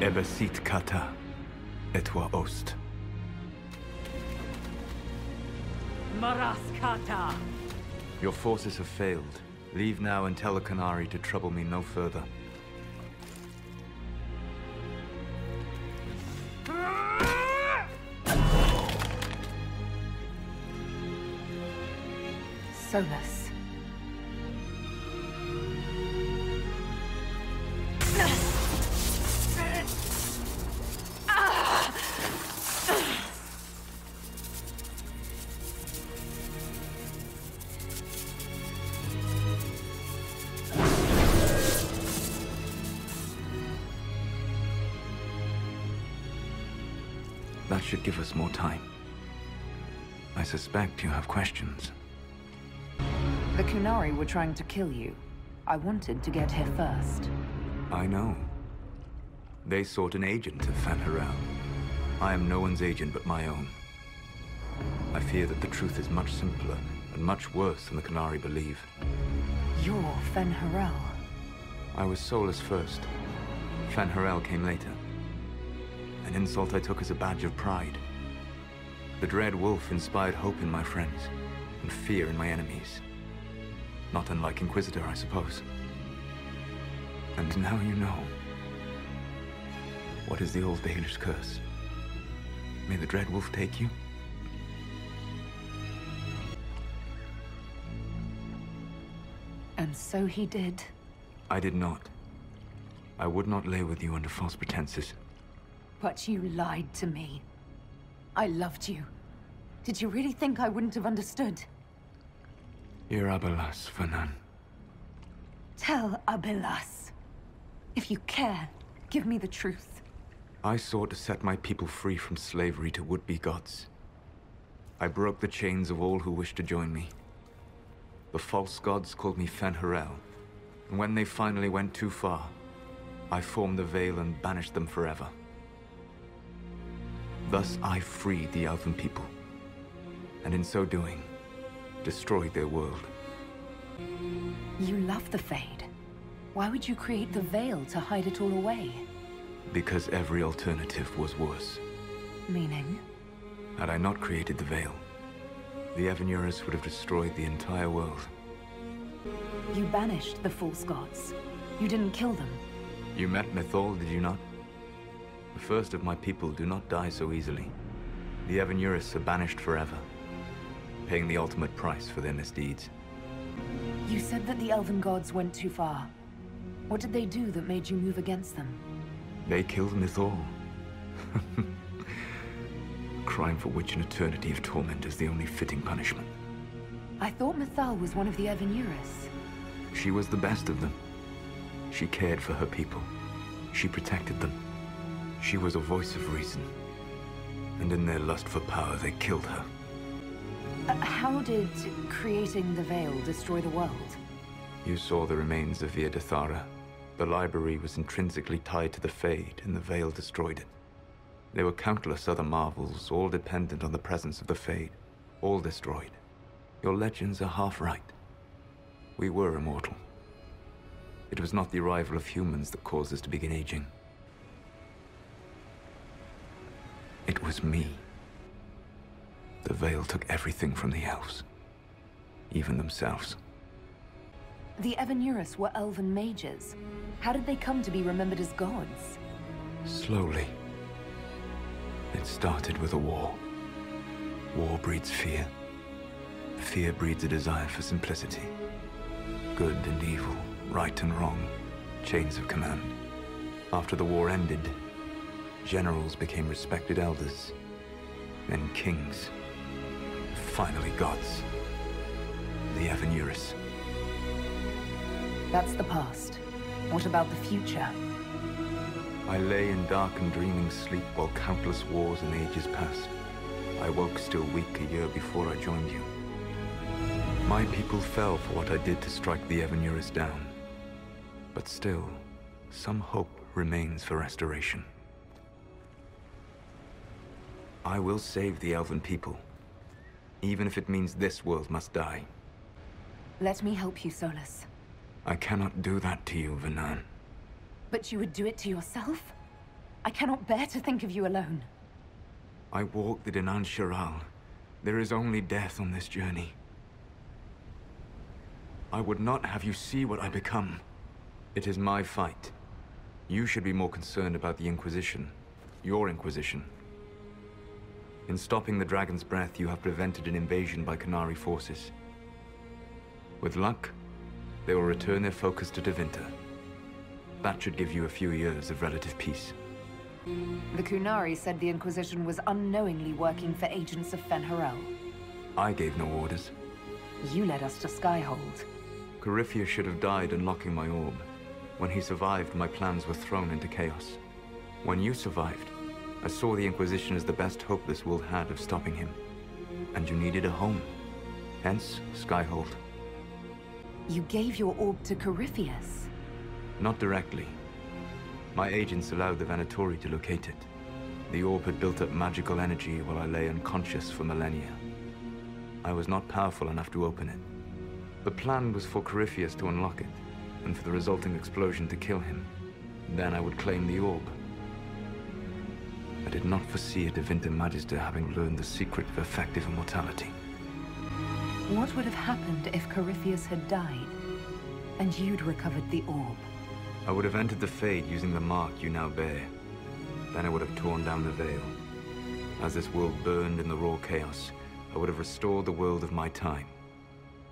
Ebesit kata, etwa ost. Maraskata! Your forces have failed. Leave now and tell the Canary to trouble me no further. Solas. That should give us more time. I suspect you have questions. The Kunari were trying to kill you. I wanted to get here first. I know. They sought an agent of Fan Harel. I am no one's agent but my own. I fear that the truth is much simpler and much worse than the Kunari believe. You're Fan Harel. I was Solas first. Fan Harel came later. An insult I took as a badge of pride. The Dread Wolf inspired hope in my friends, and fear in my enemies. Not unlike Inquisitor, I suppose. And now you know. What is the old Baelish curse? May the Dread Wolf take you? And so he did. I did not. I would not lay with you under false pretenses. But you lied to me. I loved you. Did you really think I wouldn't have understood? Ir Abelas, Fanan. Tell Abelas. If you care, give me the truth. I sought to set my people free from slavery to would-be gods. I broke the chains of all who wished to join me. The false gods called me Fan Harel, and when they finally went too far, I formed the Veil and banished them forever. Thus I freed the Elven people, and in so doing, destroyed their world. You love the Fade. Why would you create the Veil to hide it all away? Because every alternative was worse. Meaning? Had I not created the Veil, the Evanurus would have destroyed the entire world. You banished the false gods. You didn't kill them. You met Mythal, did you not? The first of my people do not die so easily. The Evanurus are banished forever, paying the ultimate price for their misdeeds. You said that the Elven gods went too far. What did they do that made you move against them? They killed Mythal. Crime for which an eternity of torment is the only fitting punishment. I thought Mythal was one of the Evanurus. She was the best of them. She cared for her people. She protected them. She was a voice of reason. And in their lust for power, they killed her. How did creating the Veil destroy the world? You saw the remains of Via de Thara. The library was intrinsically tied to the Fade, and the Veil destroyed it. There were countless other marvels, all dependent on the presence of the Fade, all destroyed. Your legends are half right. We were immortal. It was not the arrival of humans that caused us to begin aging. It was me. The Veil took everything from the elves, even themselves. The Evanurus were elven mages. How did they come to be remembered as gods? Slowly. It started with a war. War breeds fear. Fear breeds a desire for simplicity. Good and evil, right and wrong, chains of command. After the war ended, generals became respected elders, then kings, finally gods. The Evanurus. That's the past. What about the future? I lay in dark and dreaming sleep while countless wars and ages passed. I woke still weak a year before I joined you. My people fell for what I did to strike the Evanurus down. But still, some hope remains for restoration. I will save the Elven people, even if it means this world must die. Let me help you, Solas. I cannot do that to you, Vanan. But you would do it to yourself? I cannot bear to think of you alone. I walk the Dinan Shiral. There is only death on this journey. I would not have you see what I become. It is my fight. You should be more concerned about the Inquisition. Your Inquisition. In stopping the Dragon's Breath, you have prevented an invasion by Qunari forces. With luck, they will return their focus to Tevinter. That should give you a few years of relative peace. The Qunari said the Inquisition was unknowingly working for agents of Fen'Harel. I gave no orders. You led us to Skyhold. Corypheus should have died unlocking my orb. When he survived, my plans were thrown into chaos. When you survived, I saw the Inquisition as the best hope this world had of stopping him. And you needed a home. Hence, Skyhold. You gave your orb to Corypheus? Not directly. My agents allowed the Venatori to locate it. The orb had built up magical energy while I lay unconscious for millennia. I was not powerful enough to open it. The plan was for Corypheus to unlock it, and for the resulting explosion to kill him. Then I would claim the orb. I did not foresee a Tevinter Magister having learned the secret of effective immortality. What would have happened if Corypheus had died, and you'd recovered the orb? I would have entered the Fade using the mark you now bear. Then I would have torn down the veil. As this world burned in the raw chaos, I would have restored the world of my time.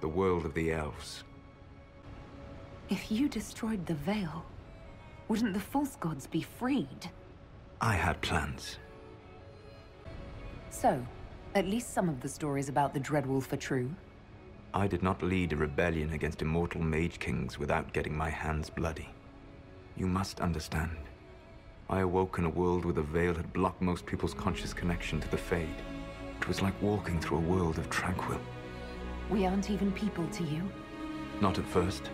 The world of the elves. If you destroyed the veil, wouldn't the false gods be freed? I had plans. So, at least some of the stories about the Dreadwolf are true. I did not lead a rebellion against immortal mage kings without getting my hands bloody. You must understand. I awoke in a world where the veil had blocked most people's conscious connection to the Fade. It was like walking through a world of tranquil. We aren't even people to you? Not at first.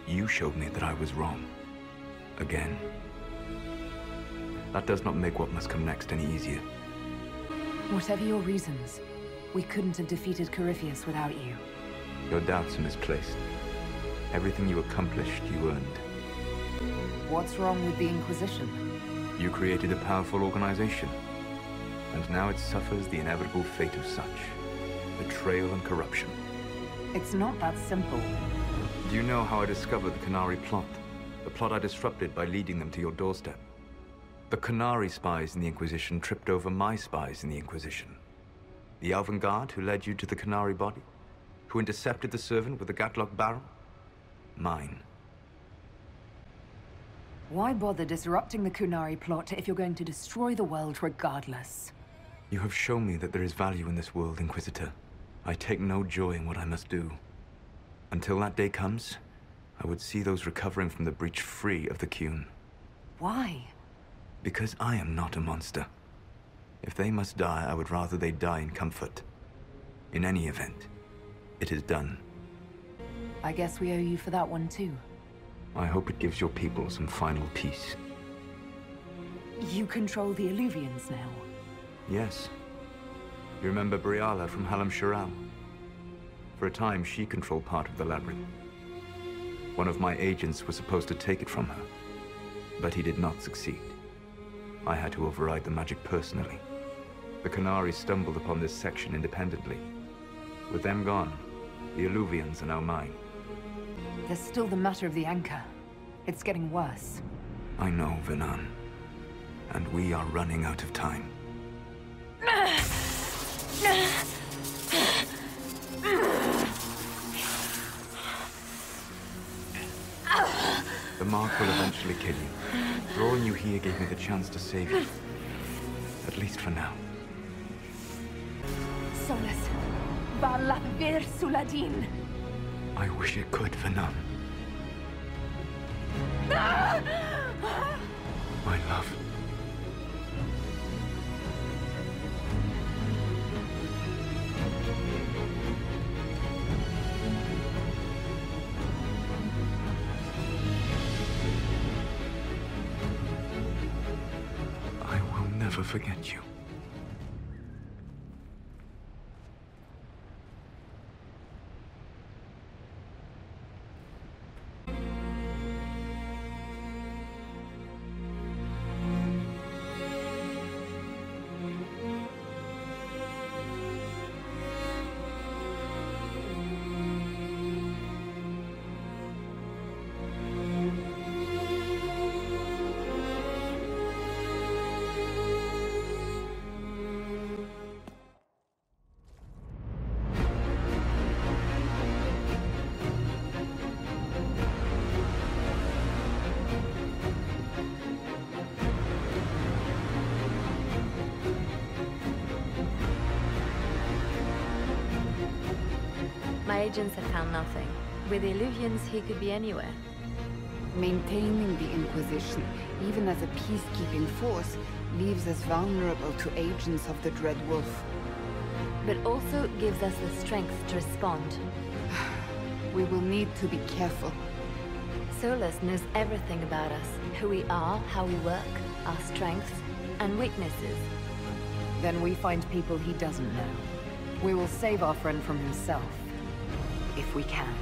You showed me that I was wrong. Again. That does not make what must come next any easier. Whatever your reasons, we couldn't have defeated Corypheus without you. Your doubts are misplaced. Everything you accomplished, you earned. What's wrong with the Inquisition? You created a powerful organization. And now it suffers the inevitable fate of such. Betrayal and corruption. It's not that simple. Do you know how I discovered the Qunari plot? The plot I disrupted by leading them to your doorstep. The Qunari spies in the Inquisition tripped over my spies in the Inquisition. The Elven Guard who led you to the Qunari body? Who intercepted the servant with the Gatlock barrel? Mine. Why bother disrupting the Qunari plot if you're going to destroy the world regardless? You have shown me that there is value in this world, Inquisitor. I take no joy in what I must do. Until that day comes, I would see those recovering from the breach free of the Qun. Why? Because I am not a monster. If they must die, I would rather they die in comfort. In any event, it is done. I guess we owe you for that one too. I hope it gives your people some final peace. You control the Illuvians now. Yes. You remember Briala from Halam Shiral? For a time, she controlled part of the labyrinth. One of my agents was supposed to take it from her, but he did not succeed. I had to override the magic personally. The Qunari stumbled upon this section independently. With them gone, the Illuvians are now mine. There's still the matter of the anchor. It's getting worse. I know, Venan. And we are running out of time. The mark will eventually kill you. Drawing you here gave me the chance to save you. At least for now. Solas, Valat Vir Suladin. I wish it could, Venan. My love. I will never forget you. My agents have found nothing. With the Illuvians, he could be anywhere. Maintaining the Inquisition, even as a peacekeeping force, leaves us vulnerable to agents of the Dread Wolf. But also gives us the strength to respond. We will need to be careful. Solas knows everything about us. Who we are, how we work, our strengths and weaknesses. Then we find people he doesn't know. We will save our friend from himself. If we can.